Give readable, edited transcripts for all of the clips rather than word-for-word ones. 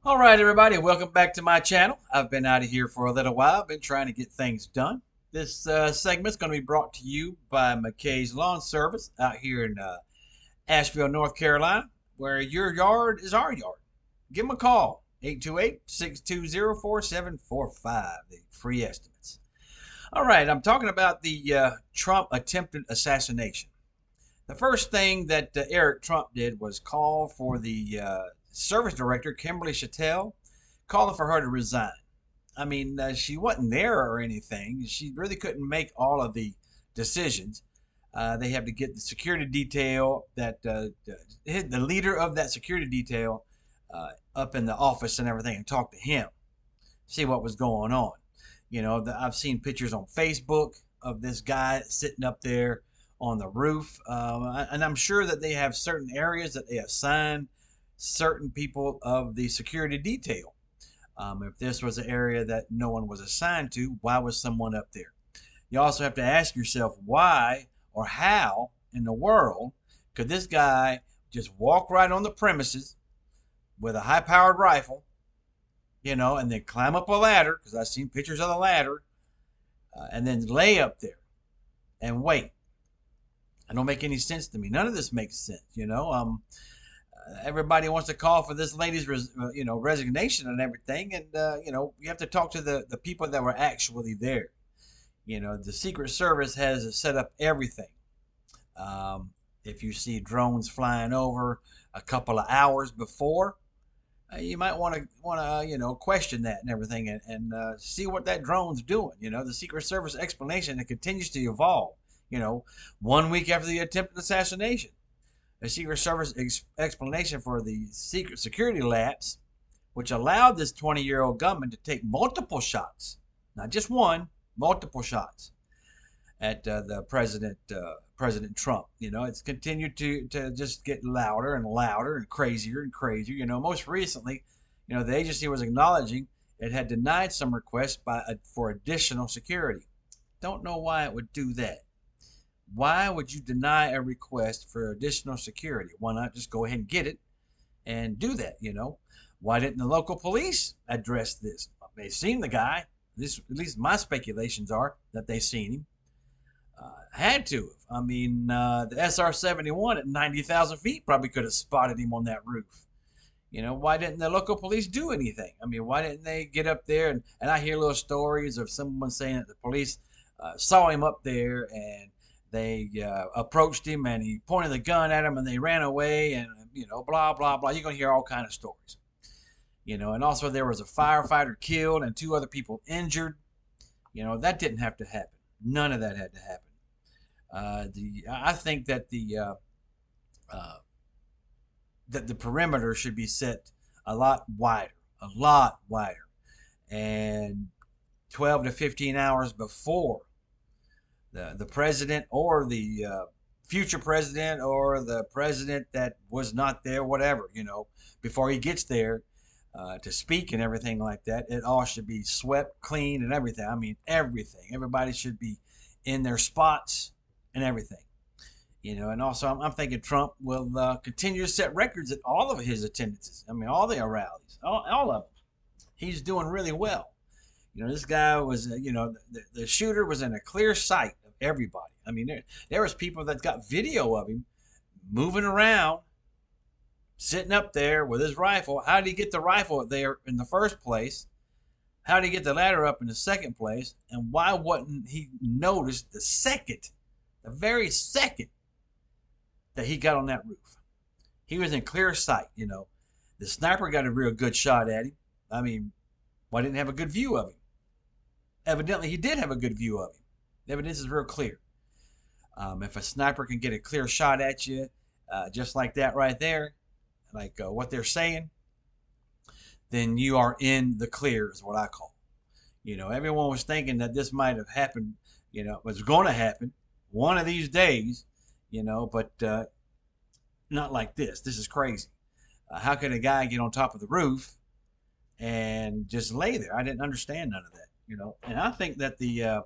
All right, everybody, welcome back to my channel. I've been out of here for a little while. I've been trying to get things done. This segment is going to be brought to you by McKay's Lawn Service out here in Asheville, North Carolina, where your yard is our yard. Give them a call, 828-620-4745, the free estimates. All right, I'm talking about the Trump attempted assassination. The first thing that Eric Trump did was call for the service director, Kimberly Chattel, calling for her to resign. I mean, she wasn't there or anything. She really couldn't make all of the decisions. They have to get the security detail the leader of that security detail up in the office and everything and talk to him, see what was going on. I've seen pictures on Facebook of this guy sitting up there on the roof, and I'm sure that they have certain areas that they assign certain people of the security detail. If this was an area that no one was assigned to, why was someone up there? You also have to ask yourself why or how in the world could this guy just walk right on the premises with a high powered rifle, and then climb up a ladder, because I've seen pictures of the ladder, and then lay up there and wait. It don't make any sense to me. None of this makes sense. Everybody wants to call for this lady's resignation and everything, and you have to talk to the people that were actually there. The Secret Service has set up everything. If you see drones flying over a couple of hours before, you might want to question that and everything, and see what that drone's doing. The Secret Service explanation, it continues to evolve. 1 week after the attempted assassination, a Secret Service explanation for the secret security lapse, which allowed this 20-year-old gunman to take multiple shots, not just one, multiple shots at the President Trump. It's continued to just get louder and louder and crazier and crazier. Most recently, the agency was acknowledging it had denied some requests for additional security. Don't know why it would do that. Why would you deny a request for additional security? Why not just go ahead and get it and do that? Why didn't the local police address this? They've seen the guy. At least my speculations are that they've seen him. Had to. I mean, the SR-71 at 90,000 feet probably could have spotted him on that roof. Why didn't the local police do anything? I mean, why didn't they get up there? And I hear little stories of someone saying that the police saw him up there, and they approached him, and he pointed the gun at him, and they ran away, and blah blah blah. You're gonna hear all kind of stories. And also there was a firefighter killed and 2 other people injured. That didn't have to happen. None of that had to happen. I think that the perimeter should be set a lot wider, and 12 to 15 hours before the president or the future president or the president that was not there, whatever, before he gets there to speak and everything like that. It all should be swept clean and everything. I mean, everything. Everybody should be in their spots and everything. And also I'm thinking Trump will continue to set records at all of his attendances. I mean, all the rallies, all of them. He's doing really well. This guy was, the shooter was in a clear sight of everybody. I mean, there was people that got video of him moving around, sitting up there with his rifle. How did he get the rifle there in the first place? How did he get the ladder up in the second place? And why wasn't he noticed the very second that he got on that roof? He was in clear sight. The sniper got a real good shot at him. I mean, why didn't he have a good view of him? Evidently, he did have a good view of him. The evidence is real clear. If a sniper can get a clear shot at you, just like that right there, like what they're saying, then you are in the clear, is what I call. Everyone was thinking that this might have happened, was going to happen one of these days, but not like this. This is crazy. How could a guy get on top of the roof and just lay there? I didn't understand none of that. And I think that the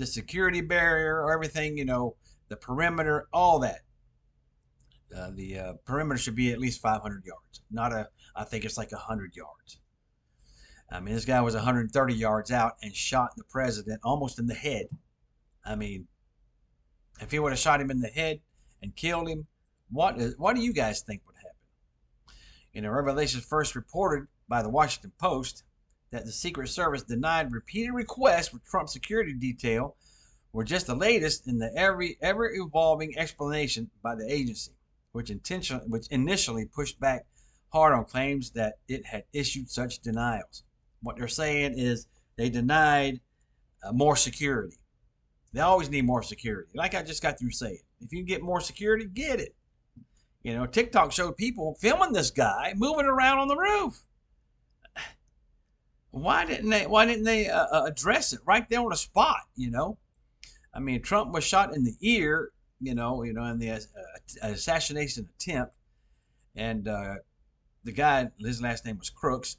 security barrier or everything, the perimeter, all that, The perimeter should be at least 500 yards. Not a, I think it's like 100 yards. I mean, this guy was 130 yards out and shot the president almost in the head. I mean, if he would have shot him in the head and killed him, what do you guys think would happen? Revelations first reported by the Washington Post that the Secret Service denied repeated requests for Trump's security detail were just the latest in the ever evolving explanation by the agency, which initially pushed back hard on claims that it had issued such denials. What they're saying is they denied more security. They always need more security. Like I just got through saying, if you get more security, get it. TikTok showed people filming this guy moving around on the roof. Why didn't they address it right there on the spot? I mean, Trump was shot in the ear, in the assassination attempt, and the guy, his last name was Crooks.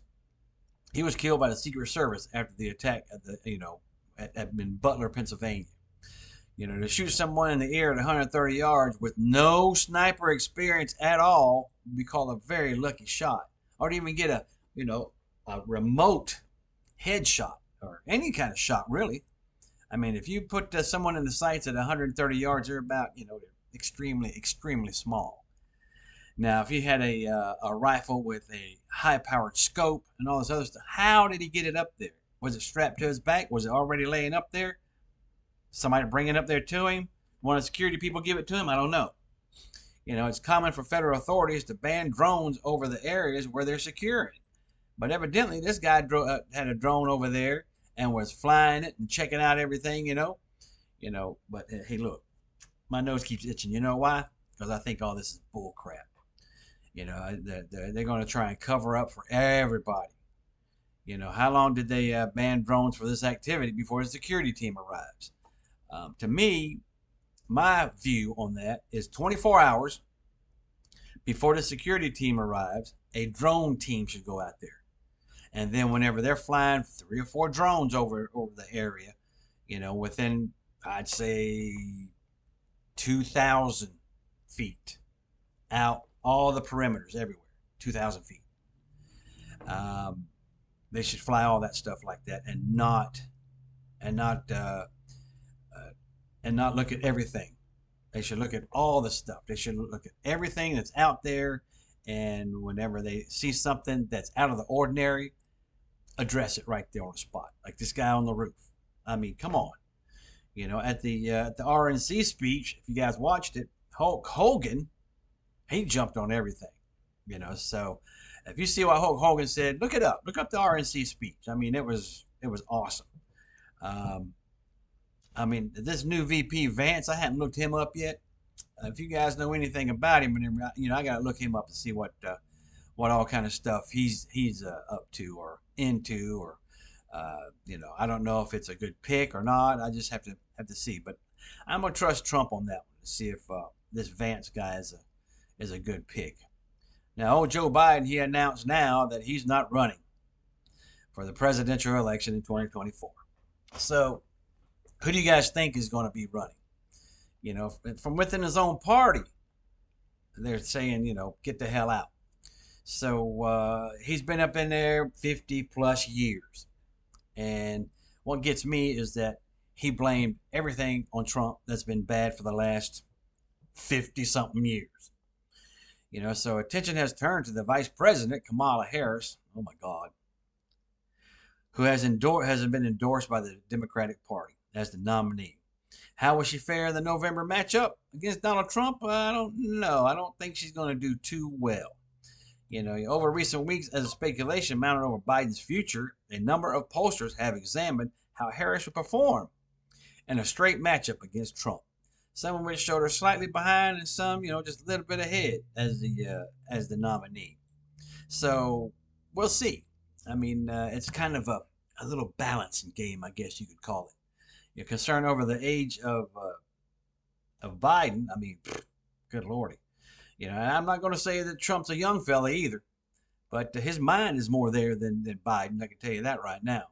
He was killed by the Secret Service after the attack in Butler, Pennsylvania. To shoot someone in the ear at 130 yards with no sniper experience at all would be called a very lucky shot. Or to even get a remote headshot or any kind of shot, really. I mean, if you put someone in the sights at 130 yards, they're about, they're extremely, extremely small. Now, if he had a rifle with a high-powered scope and all this other stuff, how did he get it up there? Was it strapped to his back? Was it already laying up there? Somebody bring it up there to him? One of the security people give it to him? I don't know. It's common for federal authorities to ban drones over the areas where they're securing. But evidently, this guy had a drone over there and was flying it and checking out everything, But hey, look, my nose keeps itching. You know why? Because I think all this is bull crap. They're going to try and cover up for everybody. How long did they ban drones for this activity before the security team arrives? To me, my view on that is 24 hours before the security team arrives, a drone team should go out there. And then whenever they're flying 3 or 4 drones over the area, within, I'd say, 2,000 feet out, all the perimeters everywhere, 2,000 feet. They should fly all that stuff like that and not look at everything. They should look at all the stuff. They should look at everything that's out there, and whenever they see something that's out of the ordinary, address it right there on the spot, like this guy on the roof. I mean, come on. At the RNC speech, if you guys watched it, Hulk Hogan, he jumped on everything. So if you see what Hulk Hogan said, look it up. Look up the RNC speech. I mean, it was awesome. I mean, this new VP Vance, I hadn't looked him up yet. If you guys know anything about him, I got to look him up to see what all kind of stuff he's up to or into, or I don't know if it's a good pick or not. I just have to see. But I'm gonna trust Trump on that one to see if this Vance guy is a good pick. Now, old Joe Biden, he announced now that he's not running for the presidential election in 2024. So, who do you guys think is going to be running? From within his own party, they're saying, get the hell out. So he's been up in there 50 plus years. And what gets me is that he blamed everything on Trump that's been bad for the last 50 something years. So attention has turned to the vice president, Kamala Harris. Oh my God. Who hasn't been endorsed by the Democratic Party as the nominee. How will she fare in the November matchup against Donald Trump? I don't know. I don't think she's going to do too well. Over recent weeks, as a speculation mounted over Biden's future, a number of pollsters have examined how Harris would perform in a straight matchup against Trump. Some of which showed her slightly behind, and some, just a little bit ahead as the nominee. So we'll see. I mean, it's kind of a little balancing game, I guess you could call it. You're concerned over the age of Biden. I mean, good lordy. I'm not going to say that Trump's a young fella either, but his mind is more there than Biden. I can tell you that right now.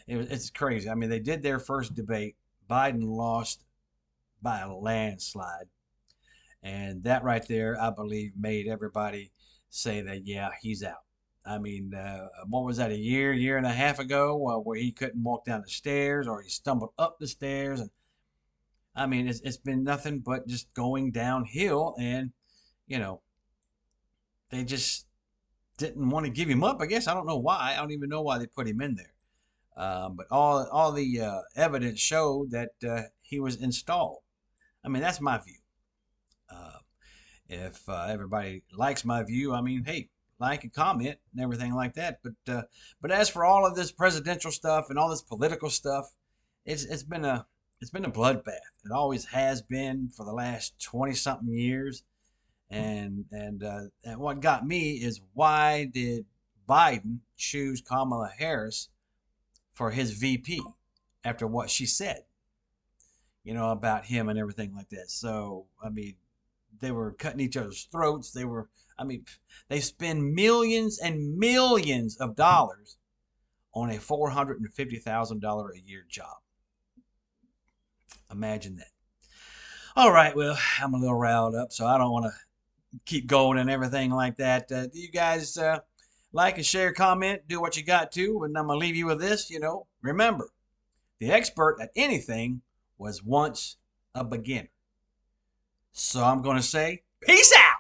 It's crazy. I mean, they did their first debate. Biden lost by a landslide. And that right there, I believe, made everybody say that, yeah, he's out. I mean, what was that, a year and a half ago, where he couldn't walk down the stairs or he stumbled up the stairs? And I mean, it's been nothing but just going downhill. And, you know, they just didn't want to give him up, I guess. I don't know why. I don't even know why they put him in there. But all the evidence showed that he was installed. I mean, that's my view. Uh, if everybody likes my view, I mean, hey, like and comment and everything like that. But as for all of this presidential stuff and all this political stuff, it's been a bloodbath. It always has been for the last 20 something years. And what got me is, why did Biden choose Kamala Harris for his VP after what she said, about him and everything like that? So, I mean, they were cutting each other's throats. I mean, they spend millions and millions of dollars on a $450,000 a year job. Imagine that. All right, well, I'm a little riled up, so I don't want to keep going and everything like that. Do you guys like and share, comment, do what you got to? And I'm going to leave you with this, remember, the expert at anything was once a beginner. So I'm going to say, peace out.